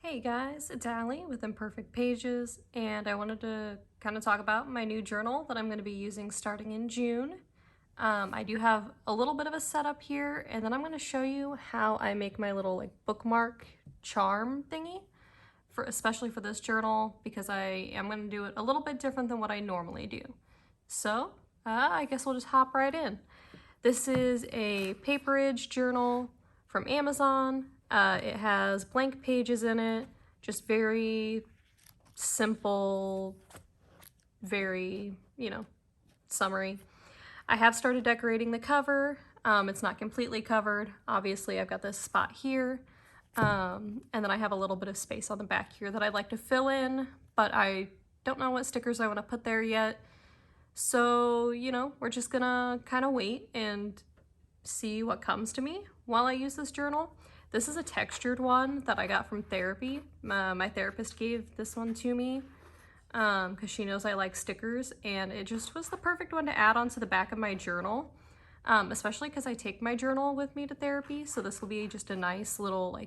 Hey guys, it's Alli with Imperfect Pages, and I wanted to kind of talk about my new journal that I'm going to be using starting in June. I do have a little bit of a setup here, and then I'm going to show you how I make my little bookmark charm thingy, especially for this journal, because I am going to do it a little bit different than what I normally do. So I guess we'll just hop right in. This is a paperage journal from Amazon. It has blank pages in it, just very simple, very, summary. I have started decorating the cover. It's not completely covered. Obviously, I've got this spot here. And then I have a little bit of space on the back here that I'd like to fill in, but I don't know what stickers I want to put there yet. So, we're just gonna kind of wait and see what comes to me while I use this journal. This is a textured one that I got from therapy. My therapist gave this one to me because she knows I like stickers, and it just was the perfect one to add onto the back of my journal, especially because I take my journal with me to therapy, so this will be just a nice little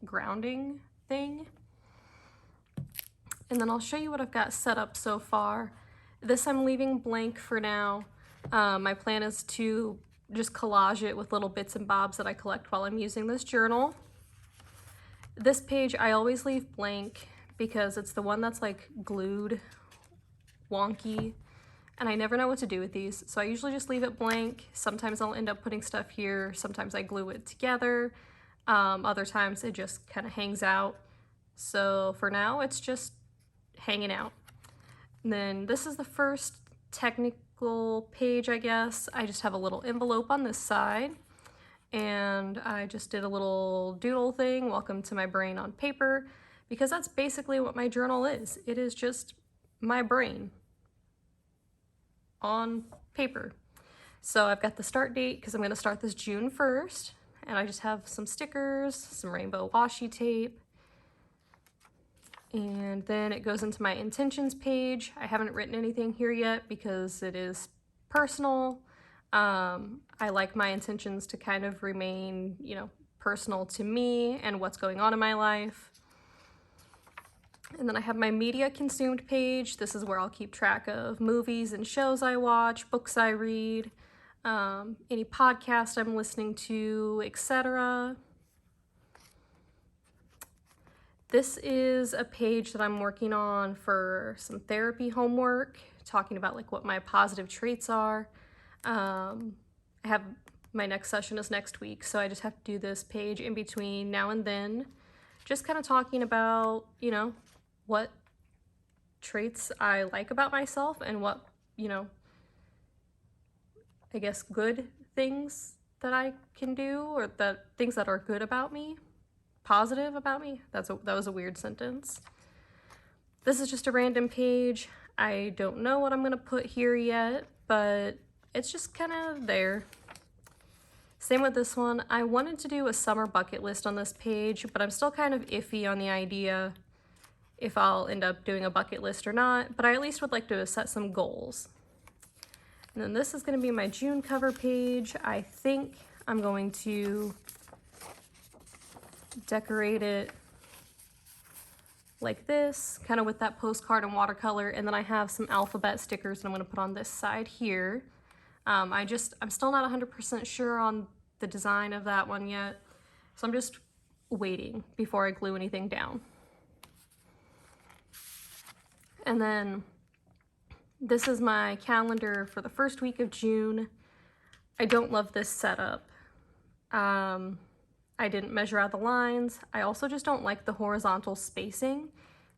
grounding thing. And then I'll show you what I've got set up so far. This I'm leaving blank for now. My plan is to just collage it with little bits and bobs that I collect while I'm using this journal. This page I always leave blank because it's the one that's glued, wonky, and I never know what to do with these, so I usually just leave it blank. Sometimes I'll end up putting stuff here, sometimes I glue it together, other times it just kind of hangs out. So for now it's just hanging out. And then this is the first technical page, I guess. I just have a little envelope on this side, and I just did a little doodle thing, welcome to my brain on paper, because that's basically what my journal is. It is just my brain on paper. So I've got the start date because I'm going to start this June 1st, and I just have some stickers, some rainbow washi tape, and then it goes into my intentions page. I haven't written anything here yet because it is personal. I like my intentions to kind of remain, personal to me and what's going on in my life. And then I have my media consumed page. This is where I'll keep track of movies and shows I watch, books I read, any podcast I'm listening to, etc. This is a page that I'm working on for some therapy homework, talking about what my positive traits are. I have my next session is next week, so I just have to do this page in between now and then, just kind of talking about, what traits I like about myself and what, I guess good things that I can do, or the things that are good about me. Positive about me. That was a weird sentence. This is just a random page. I don't know what I'm gonna put here yet, but it's just kind of there. Same with this one. I wanted to do a summer bucket list on this page, but I'm still kind of iffy on the idea if I'll end up doing a bucket list or not, but I at least would like to set some goals. And then this is gonna be my June cover page. I think I'm going to decorate it like this, kind of with that postcard and watercolor, and then I have some alphabet stickers that I'm going to put on this side here. I'm still not 100% sure on the design of that one yet, so I'm just waiting before I glue anything down. And then this is my calendar for the first week of June. I don't love this setup. I didn't measure out the lines. I also just don't like the horizontal spacing.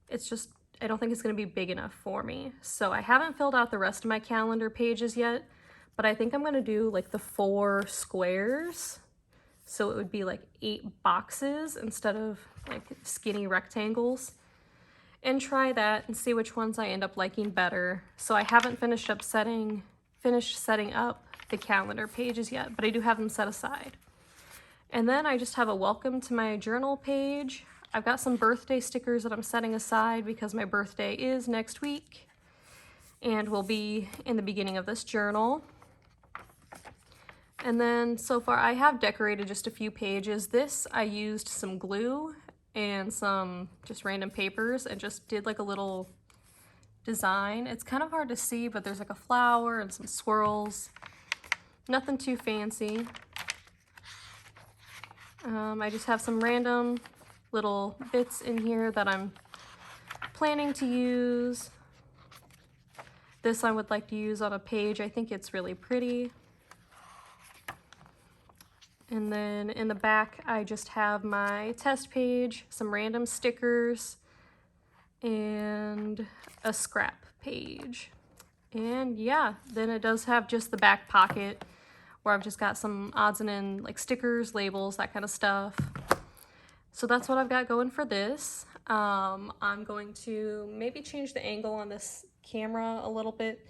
I don't think it's gonna be big enough for me. So I haven't filled out the rest of my calendar pages yet, but I think I'm gonna do the 4 squares. So it would be 8 boxes instead of skinny rectangles. And try that and see which ones I end up liking better. So I haven't finished setting up the calendar pages yet, but I do have them set aside. And then I just have a welcome to my journal page. I've got some birthday stickers that I'm setting aside because my birthday is next week and will be in the beginning of this journal. And then so far I have decorated just a few pages. This I used some glue and some just random papers and just did like a little design. It's kind of hard to see, but there's like a flower and some swirls. Nothing too fancy. I just have some random little bits in here that I'm planning to use. This I would like to use on a page. I think it's really pretty. And then in the back, I just have my test page, some random stickers, and a scrap page. And yeah, then it does have just the back pocket where I've just got some odds and ends, like stickers, labels, that kind of stuff. So that's what I've got going for this. I'm going to maybe change the angle on this camera a little bit,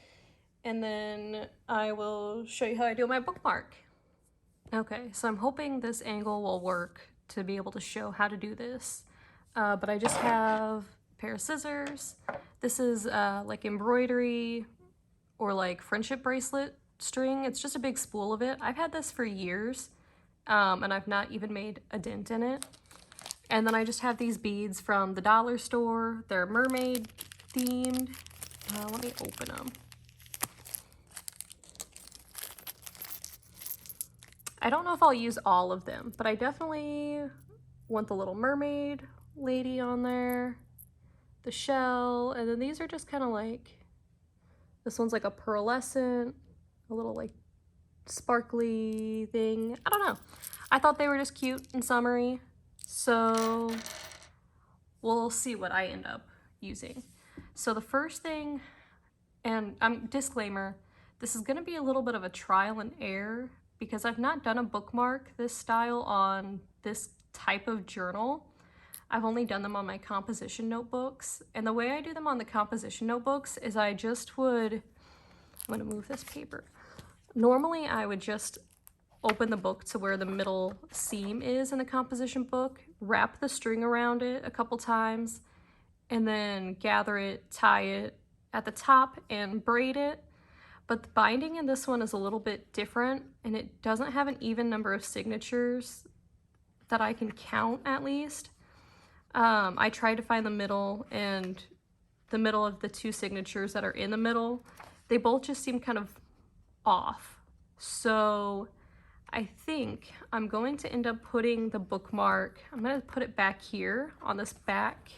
and then I will show you how I do my bookmark. Okay, so I'm hoping this angle will work to be able to show how to do this. But I just have a pair of scissors. This is like embroidery or like friendship bracelet string. It's just a big spool of it. I've had this for years, and I've not even made a dent in it. And then I just have these beads from the dollar store. They're mermaid themed. Let me open them. I don't know if I'll use all of them, but I definitely want the little mermaid lady on there, the shell, and then these are just kind of like, this one's like a pearlescent, a little like sparkly thing. I don't know. I thought they were just cute and summery, so we'll see what I end up using. So the first thing, and disclaimer, this is gonna be a little bit of a trial and error because I've not done a bookmark this style on this type of journal. I've only done them on my composition notebooks. And the way I do them on the composition notebooks is I just would, I'm gonna move this paper. Normally I would just open the book to where the middle seam is in the composition book, wrap the string around it a couple times, and then gather it, tie it at the top and braid it. But the binding in this one is a little bit different, and it doesn't have an even number of signatures that I can count, at least. I tried to find the middle, and the middle of the two signatures that are in the middle, they both just seem kind of off. So I think I'm going to end up putting the bookmark, I'm going to put it back here on this back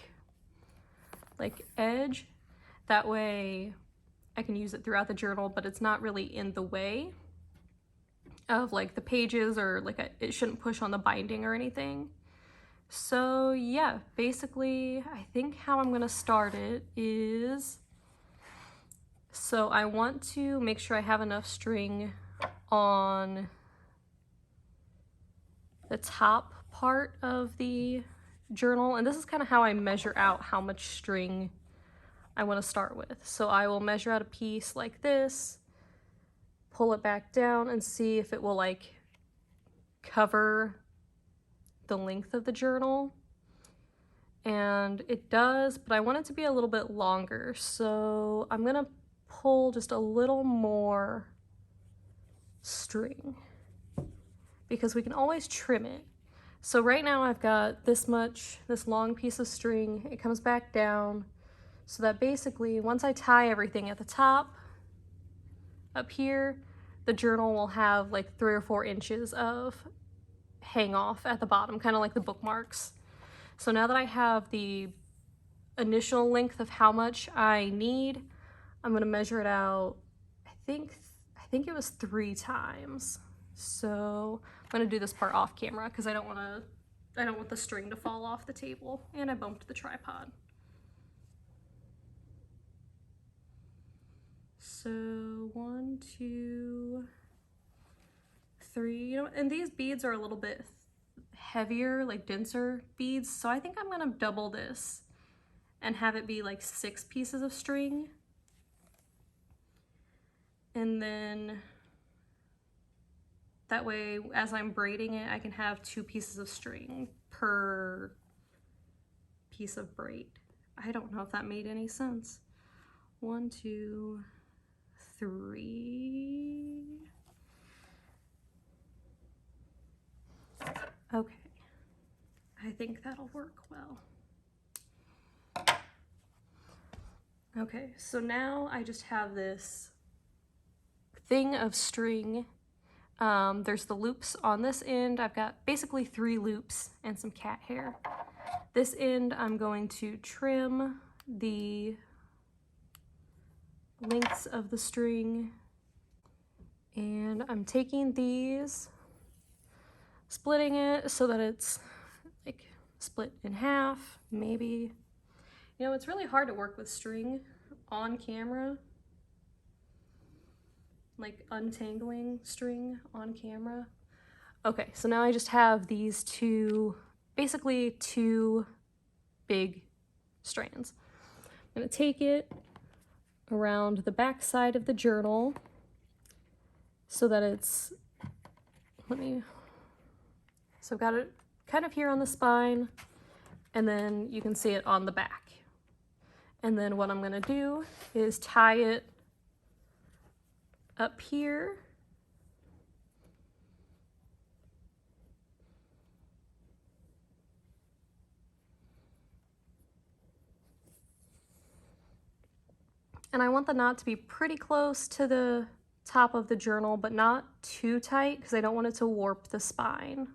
like edge. That way I can use it throughout the journal, but it's not really in the way of like the pages, or like it shouldn't push on the binding or anything. So yeah, basically I think how I'm gonna start it is, so I want to make sure I have enough string on the top part of the journal, and this is kind of how I measure out how much string I want to start with. So I will measure out a piece like this, pull it back down, and see if it will like cover the length of the journal. And it does, but I want it to be a little bit longer. So I'm gonna pull just a little more string because we can always trim it. So right now I've got this much, this long piece of string. It comes back down. So that basically, once I tie everything at the top, up here, the journal will have like 3 or 4 inches of hang off at the bottom, kind of like the bookmarks. So now that I have the initial length of how much I need, I'm gonna measure it out, I think it was 3 times. So I'm gonna do this part off camera because I don't want the string to fall off the table, and I bumped the tripod. So 1, 2, 3, you know, and these beads are a little bit heavier, like denser beads. So I think I'm gonna double this and have it be like 6 pieces of string. And then that way, as I'm braiding it, I can have 2 pieces of string per piece of braid. I don't know if that made any sense. 1, 2, 3. Okay. I think that'll work well. Okay, so now I just have this thing of string. There's the loops on this end. I've got basically 3 loops and some cat hair. This end I'm going to trim the lengths of the string, and I'm taking these, splitting it so that it's like split in half, maybe. You know, it's really hard to work with string on camera, like untangling string on camera. Okay, so now I just have these basically two big strands. I'm gonna take it around the back side of the journal so that it's, so I've got it kind of here on the spine, and then you can see it on the back. And then what I'm gonna do is tie it up here. And I want the knot to be pretty close to the top of the journal, but not too tight because I don't want it to warp the spine.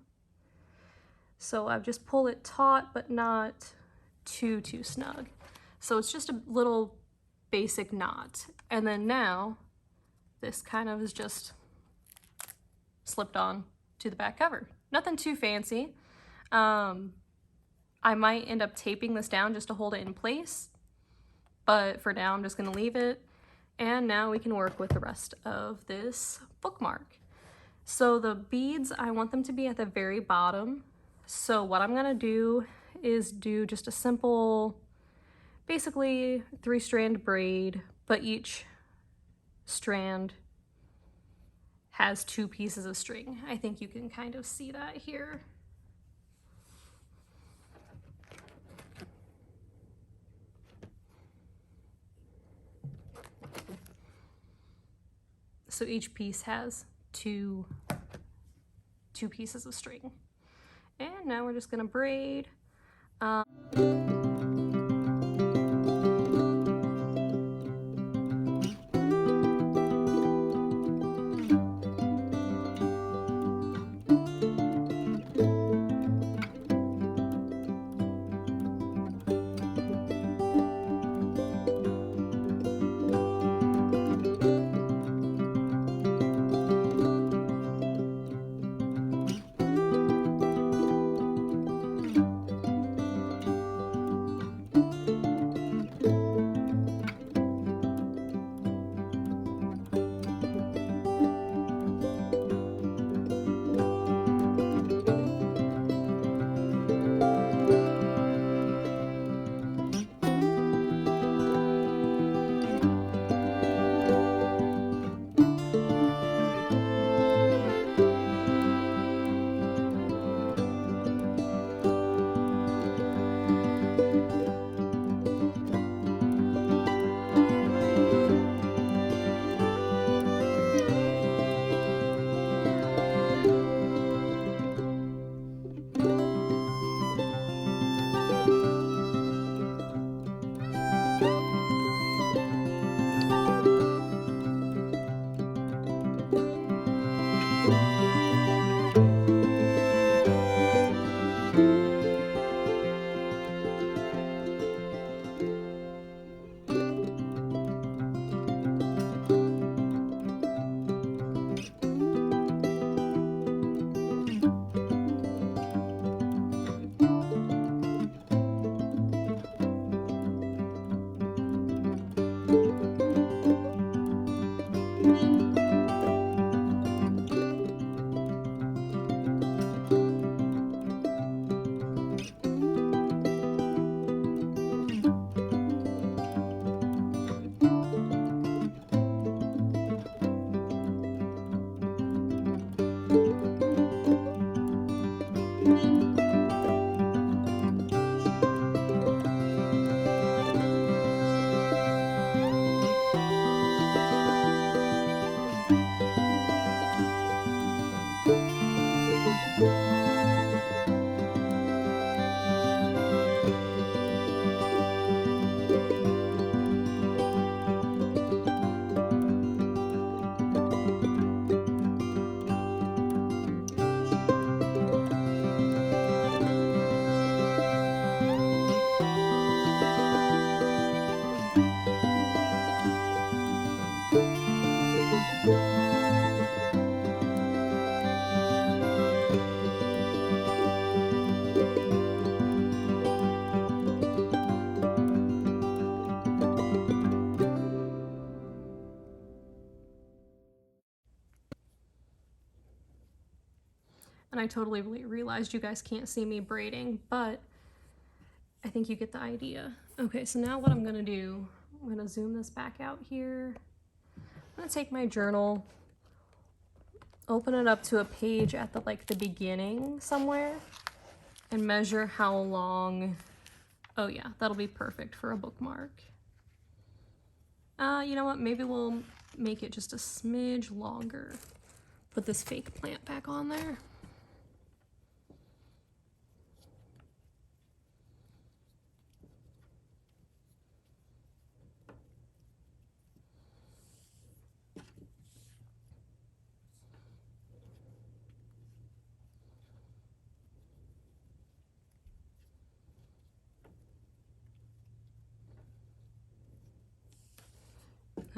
So I've just pulled it taut, but not too snug. So it's just a little basic knot. And then now this kind of is just slipped on to the back cover. Nothing too fancy. I might end up taping this down just to hold it in place, but for now I'm just gonna leave it. And now we can work with the rest of this bookmark. So the beads, I want them to be at the very bottom. So what I'm gonna do is do just a simple, basically 3-strand braid, but each strand has 2 pieces of string. I think you can kind of see that here. So each piece has two pieces of string. And now we're just gonna braid. And I totally realized you guys can't see me braiding, but I think you get the idea. Okay, so now what I'm gonna do, I'm gonna zoom this back out here. I'm gonna take my journal, open it up to a page at the beginning somewhere, and measure how long. Oh yeah, that'll be perfect for a bookmark. You know what, maybe we'll make it just a smidge longer. Put this fake plant back on there.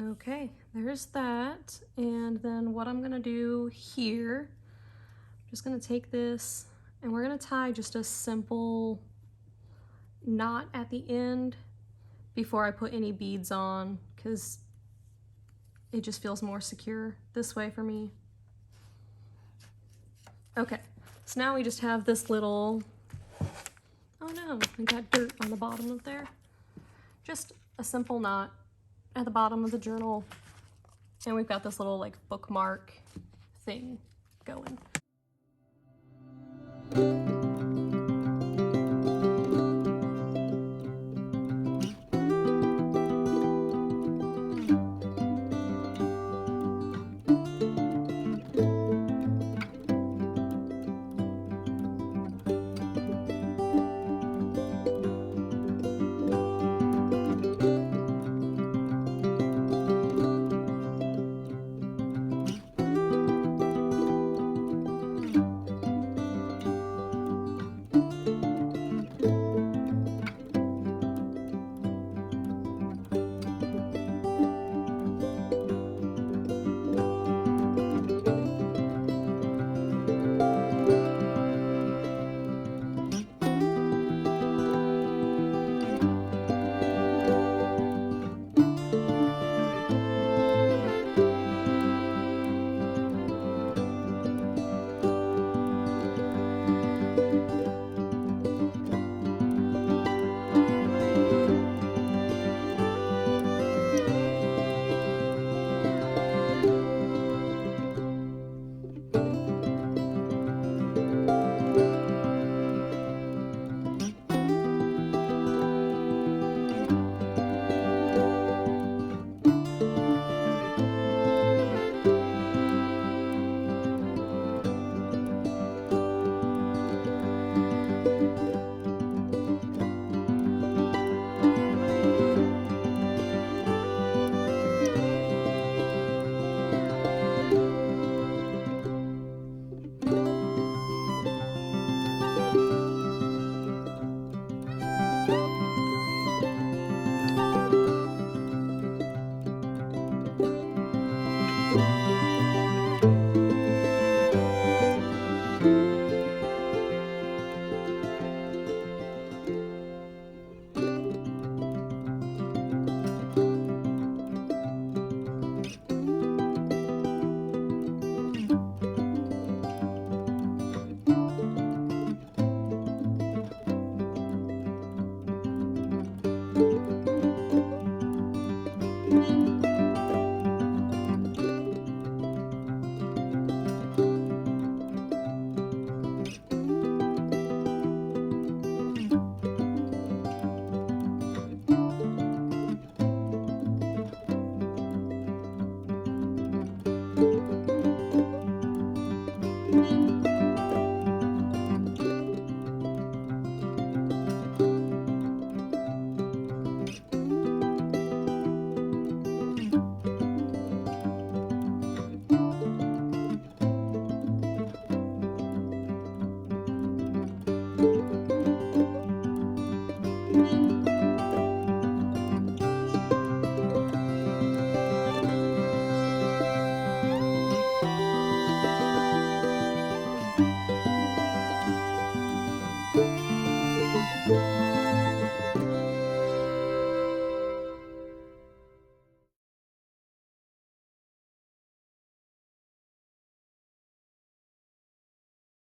Okay, there's that. And then what I'm gonna do here, I'm just gonna take this and we're gonna tie just a simple knot at the end before I put any beads on, because it just feels more secure this way for me. Okay, so now we just have this little, oh no, I got dirt on the bottom of there. Just a simple knot at the bottom of the journal, and we've got this little bookmark thing going.